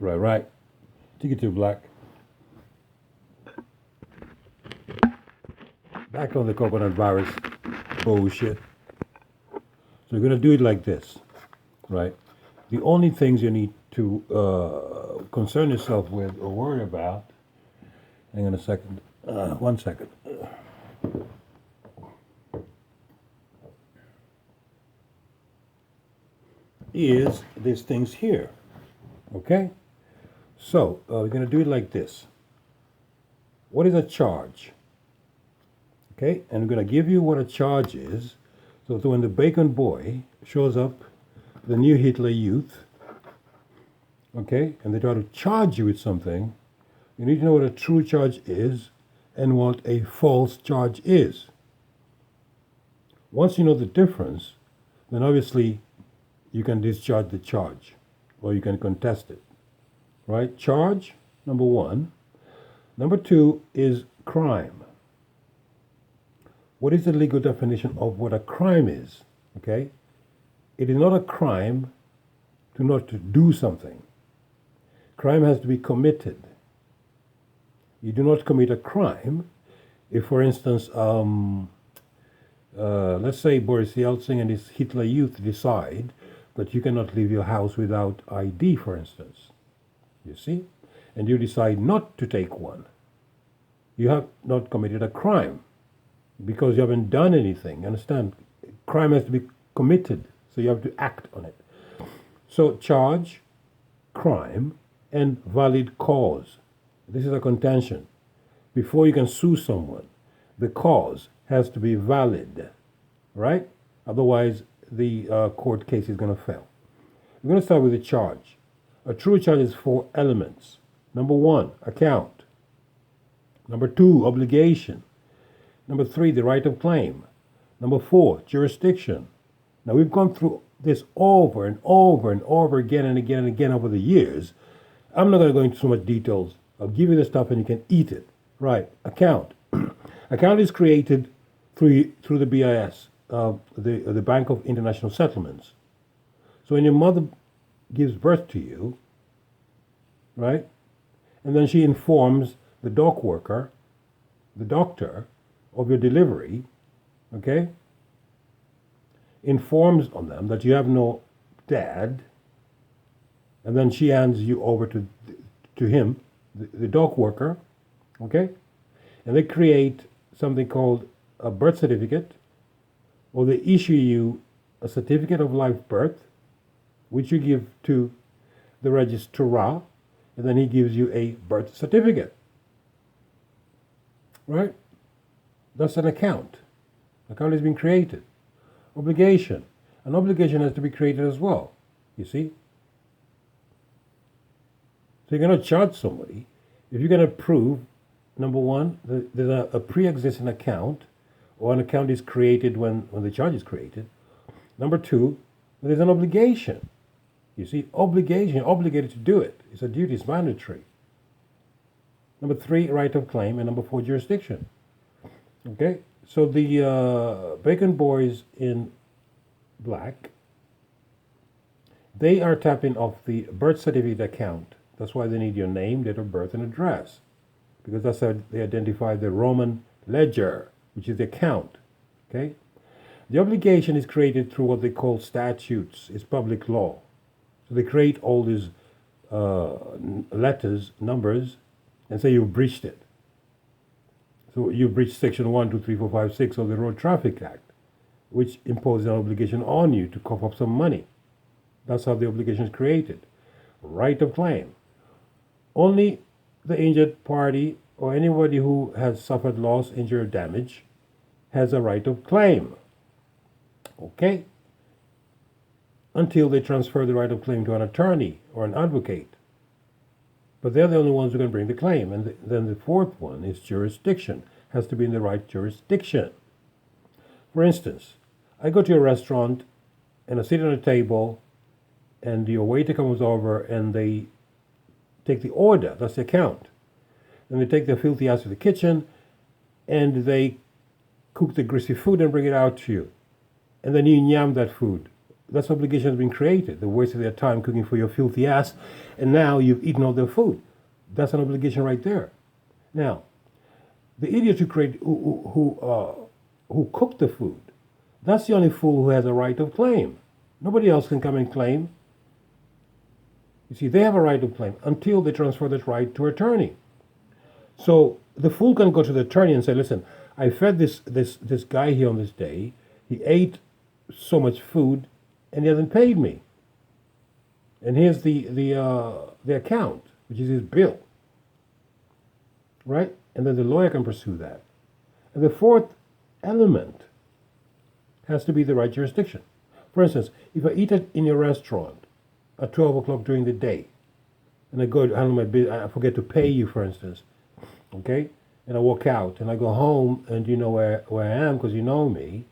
Right. Take it to black. Back on the coconut virus bullshit. So you're going to do it like this, right? The only things you need to concern yourself with or worry about, hang on a second, 1 second, is these things here, okay? So we're going to do it like this. What is a charge? Okay, and I'm going to give you what a charge is. So when the bacon boy shows up, the new Hitler Youth, okay, and they try to charge you with something, you need to know what a true charge is and what a false charge is. Once you know the difference, then obviously you can discharge the charge or you can contest it, right? Charge, number one. Number two is crime. What is the legal definition of what a crime is? Okay? It is not a crime to not to do something. Crime has to be committed. You do not commit a crime if, for instance, let's say Boris Yeltsin and his Hitler Youth decide that you cannot leave your house without ID, for instance. You see? And you decide not to take one. You have not committed a crime because you haven't done anything. Understand? Crime has to be committed, so you have to act on it. So charge, crime, and valid cause. This is a contention. Before you can sue someone, the cause has to be valid, right? Otherwise, the court case is going to fail. We're going to start with the charge. A true charge is 4 elements. Number 1, account. Number 2, obligation. Number 3, the right of claim. Number 4, jurisdiction. Now, we've gone through this over and over and over again and again and again over the years. I'm not going to go into so much details. I'll give you the stuff and you can eat it. Right, account. Account is created through the BIS, the Bank of International Settlements. So when your mother gives birth to you, right, and then she informs the dock worker, the doctor, of your delivery, okay, informs on them that you have no dad, and then she hands you over to him, the dock worker, okay, and they create something called a birth certificate, or they issue you a certificate of live birth, which you give to the registrar, and then he gives you a birth certificate. Right? That's an account. Account has been created. Obligation. An obligation has to be created as well. You see? So you're going to charge somebody if you're going to prove, number one, there's a pre-existing account, or an account is created when the charge is created. Number two, there's an obligation. You see, obligation, you're obligated to do it. It's a duty, it's mandatory. Number 3, right of claim, and number 4, jurisdiction. Okay, so the Bacon Boys in black, they are tapping off the birth certificate account. That's why they need your name, date of birth, and address, because that's how they identify the Roman ledger, which is the account. Okay, the obligation is created through what they call statutes. It's public law. So they create all these letters, numbers, and say you've breached it. So you breached section 1, 2, 3, 4, 5, 6 of the Road Traffic Act, which imposes an obligation on you to cough up some money. That's how the obligation is created. Right of claim. Only the injured party or anybody who has suffered loss, injury, or damage has a right of claim. Okay? Until they transfer the right of claim to an attorney or an advocate. But they're the only ones who can bring the claim. And then the fourth one is jurisdiction. Has to be in the right jurisdiction. For instance, I go to a restaurant and I sit at a table and your waiter comes over and they take the order, that's the account. Then they take the filthy ass to the kitchen and they cook the greasy food and bring it out to you. And then you yam that food. That's obligation has been created. They wasted their time cooking for your filthy ass, and now you've eaten all their food. That's an obligation right there. Now, the idiot who cooked the food, that's the only fool who has a right of claim. Nobody else can come and claim. You see, they have a right of claim until they transfer that right to attorney. So the fool can go to the attorney and say, listen, I fed this guy here on this day. He ate so much food and he hasn't paid me. And here's the account, which is his bill. Right? And then the lawyer can pursue that. And the fourth element has to be the right jurisdiction. For instance, if I eat it in your restaurant at 12 o'clock during the day, and I go to handle my business, I forget to pay you, for instance, okay? And I walk out, and I go home, and you know where I am because you know me,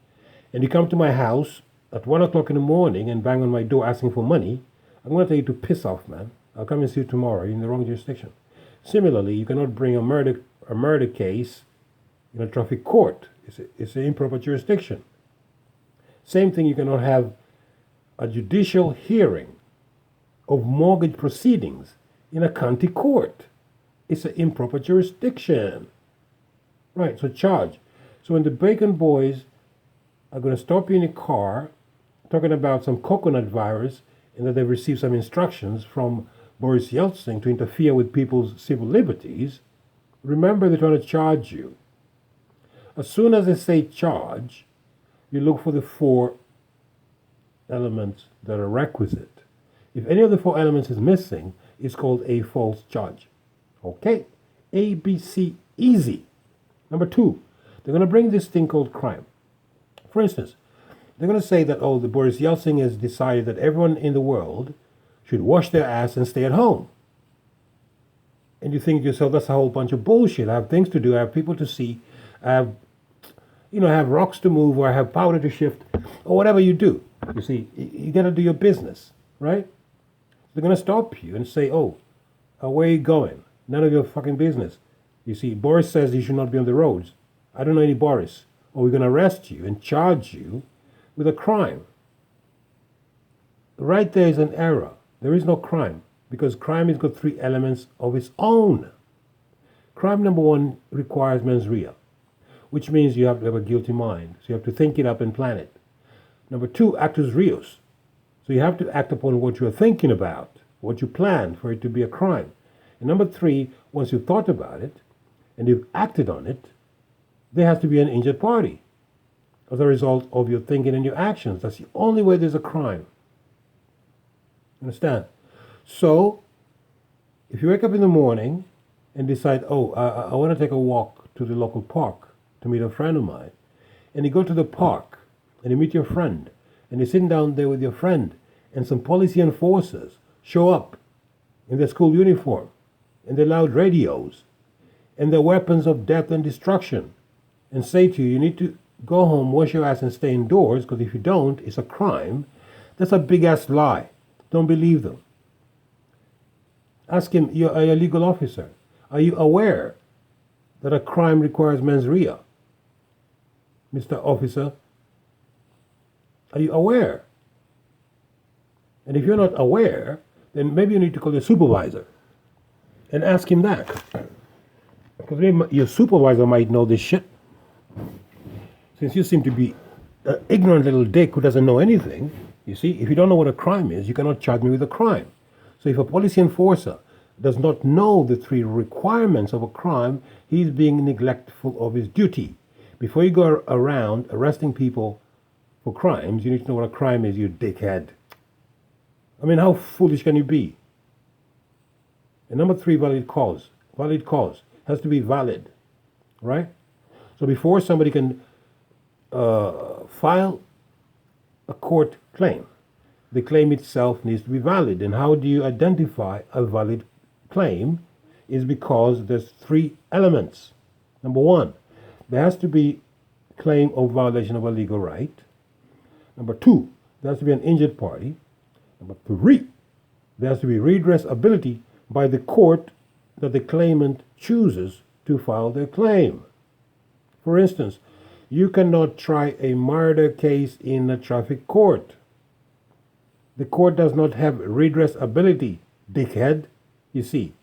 and you come to my house at 1 o'clock in the morning and bang on my door asking for money, I'm going to tell you to piss off, man. I'll come and see you tomorrow. You're in the wrong jurisdiction. Similarly, you cannot bring a murder case in a traffic court. It's an improper jurisdiction. Same thing, you cannot have a judicial hearing of mortgage proceedings in a county court. It's an improper jurisdiction. Right, so charge. So when the Bacon Boys are going to stop you in a car talking about some coconut virus and that they've received some instructions from Boris Yeltsin to interfere with people's civil liberties, remember they're trying to charge you. As soon as they say charge, you look for the four elements that are requisite. If any of the four elements is missing, it's called a false charge. Okay? A, B, C, easy. Number two, they're going to bring this thing called crime. For instance, they're going to say that, the Boris Yeltsin has decided that everyone in the world should wash their ass and stay at home. And you think to yourself, that's a whole bunch of bullshit. I have things to do. I have people to see. I have rocks to move, or I have powder to shift, or whatever you do. You see, you got to do your business, right? They're going to stop you and say, where are you going? None of your fucking business. You see, Boris says you should not be on the roads. I don't know any Boris. Or we're going to arrest you and charge you with a crime. Right there is an error. There is no crime, because crime has got three elements of its own. Crime number one requires mens rea, which means you have to have a guilty mind. So you have to think it up and plan it. Number two, actus reus. So you have to act upon what you're thinking about, what you plan for it to be a crime. And number three, once you've thought about it and you've acted on it, there has to be an injured party as a result of your thinking and your actions. That's the only way there's a crime. Understand? So, if you wake up in the morning and decide, I want to take a walk to the local park to meet a friend of mine, and you go to the park and you meet your friend, and you're sitting down there with your friend, and some police enforcers show up in their school uniform, and their loud radios, and their weapons of death and destruction, and say to you, you need to go home, wash your ass, and stay indoors, because if you don't, it's a crime. That's a big-ass lie. Don't believe them. Ask him, are you a legal officer? Are you aware that a crime requires mens rea? Mr. Officer, are you aware? And if you're not aware, then maybe you need to call your supervisor and ask him that. Because maybe your supervisor might know this shit. Since you seem to be an ignorant little dick who doesn't know anything, you see, if you don't know what a crime is, you cannot charge me with a crime. So if a police enforcer does not know the three requirements of a crime, he's being neglectful of his duty. Before you go around arresting people for crimes, you need to know what a crime is, you dickhead. I mean, how foolish can you be? And number three, valid cause. Valid cause has to be valid, right? So before somebody can file a court claim, the claim itself needs to be valid. And how do you identify a valid claim? Is because there's three elements. Number one, there has to be claim of violation of a legal right. Number two, there has to be an injured party. Number three, there has to be redress ability by the court that the claimant chooses to file their claim. For instance, you cannot try a murder case in a traffic court. The court does not have redress ability, dickhead. You see.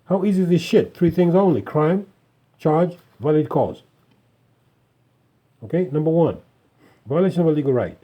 How easy is this shit? 3 things only. Crime, charge, valid cause. Okay, number 1. Violation of a legal right.